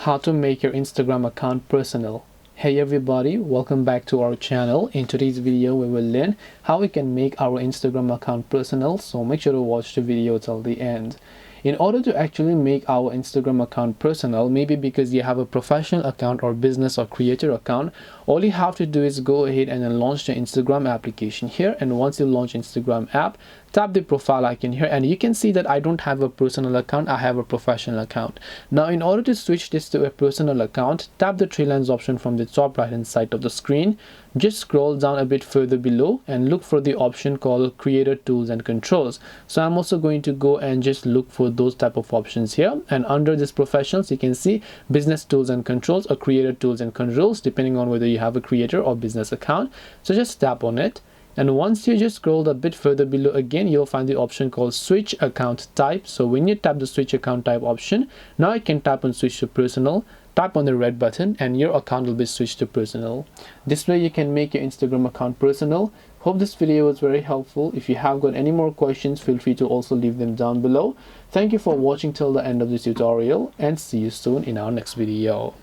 How to make your Instagram account personal. Hey everybody, welcome back to our channel. In today's video we will learn how we can make our Instagram account personal, so make sure to watch the video till the end. In order to actually make our Instagram account personal, maybe because you have a professional account or business or creator account, all you have to do is go ahead and then launch the Instagram application here. And once you launch Instagram app, tap the profile icon here, and you can see that I don't have a personal account, I have a professional account. Now in order to switch this to a personal account, tap the three lines option from the top right hand side of the screen. Just scroll down a bit further below and look for the option called creator tools and controls. So I'm also going to go and just look for those type of options here, and under this professionals you can see business tools and controls or creator tools and controls, depending on whether you have a creator or business account. So just tap on it. And once you just scroll a bit further below again, you'll find the option called switch account type. So when you tap the switch account type option, now you can tap on switch to personal, tap on the red button, and your account will be switched to personal. This way you can make your Instagram account personal. Hope this video was very helpful. If you have got any more questions, feel free to also leave them down below. Thank you for watching till the end of this tutorial, and see you soon in our next video.